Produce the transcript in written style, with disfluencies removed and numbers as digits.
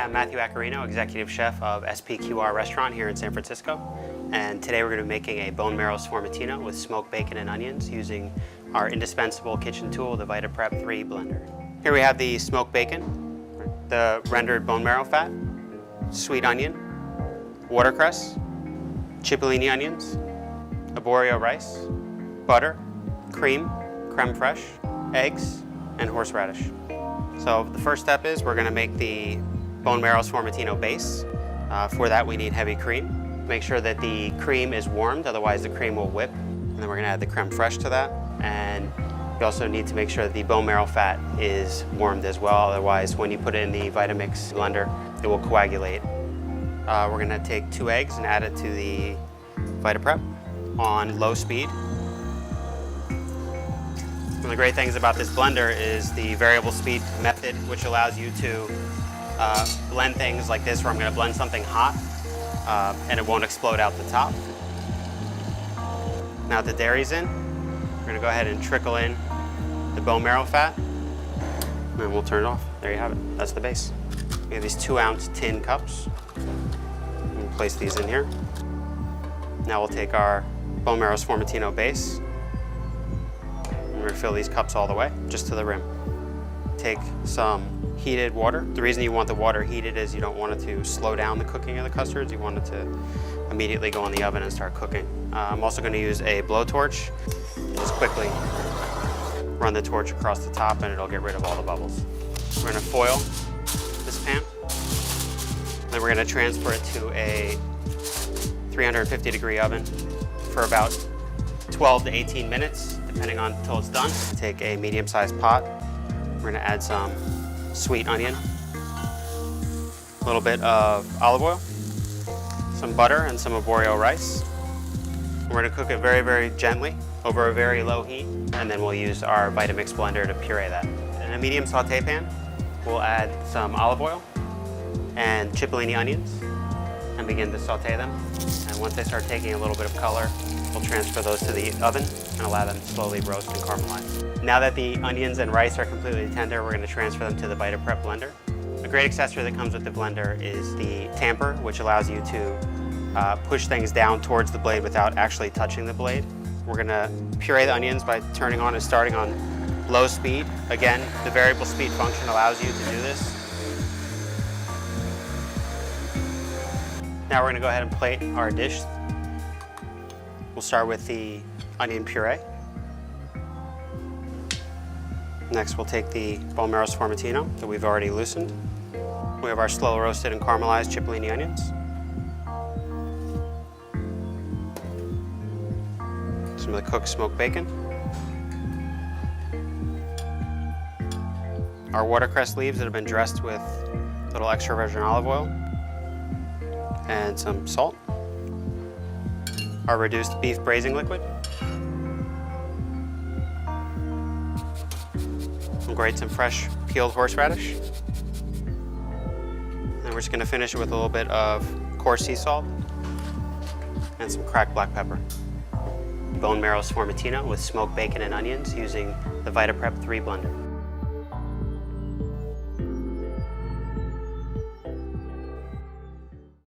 I'm Matthew Accarrino, Executive Chef of SPQR Restaurant here in San Francisco. And today we're going to be making a bone marrow Sformatino with smoked bacon and onions using our indispensable kitchen tool, the VitaPrep 3 blender. Here we have the smoked bacon, the rendered bone marrow fat, sweet onion, watercress, cipollini onions, arborio rice, butter, cream, creme fraiche, eggs, and horseradish. So the first step is we're going to make the bone marrow Sformatino base. For that we need heavy cream. Make sure that the cream is warmed, otherwise the cream will whip. And then we're going to add the creme fraiche to that. And you also need to make sure that the bone marrow fat is warmed as well, otherwise when you put it in the Vitamix blender, it will coagulate. We're going to take 2 eggs and add it to the VitaPrep on low speed. One of the great things about this blender is the variable speed method, which allows you to blend things like this, where I'm going to blend something hot and it won't explode out the top. Now that the dairy's in, we're going to go ahead and trickle in the bone marrow fat, and then we'll turn it off. There you have it. That's the base. We have these 2-ounce tin cups. We'll place these in here. Now we'll take our bone marrow Sformatino base. We're going to fill these cups all the way, just to the rim. Take some heated water. The reason you want the water heated is you don't want it to slow down the cooking of the custards. You want it to immediately go in the oven and start cooking. I'm also going to use a blowtorch. Just quickly run the torch across the top and it'll get rid of all the bubbles. We're going to foil this pan. Then we're going to transfer it to a 350-degree oven for about 12 to 18 minutes, depending on until it's done. Take a medium-sized pot. We're going to add some sweet onion, a little bit of olive oil, some butter, and some arborio rice. We're going to cook it very, very gently over a very low heat, and then we'll use our Vitamix blender to puree that. In a medium saute pan, we'll add some olive oil and cipollini onions and begin to saute them. And once they start taking a little bit of color, we'll transfer those to the oven and allow them to slowly roast and caramelize. Now that the onions and rice are completely tender, we're going to transfer them to the VitaPrep blender. A great accessory that comes with the blender is the tamper, which allows you to push things down towards the blade without actually touching the blade. We're going to puree the onions by turning on and starting on low speed. Again, the variable speed function allows you to do this. Now we're going to go ahead and plate our dish. We'll start with the onion puree. Next, we'll take the bone marrow Sformatino that we've already loosened. We have our slow roasted and caramelized cipollini onions. Some of the cooked smoked bacon. Our watercress leaves that have been dressed with a little extra virgin olive oil and some salt. Our reduced beef braising liquid. We'll grate some fresh peeled horseradish. And we're just going to finish it with a little bit of coarse sea salt and some cracked black pepper. Bone marrow Sformatino with smoked bacon and onions using the VitaPrep 3 blender.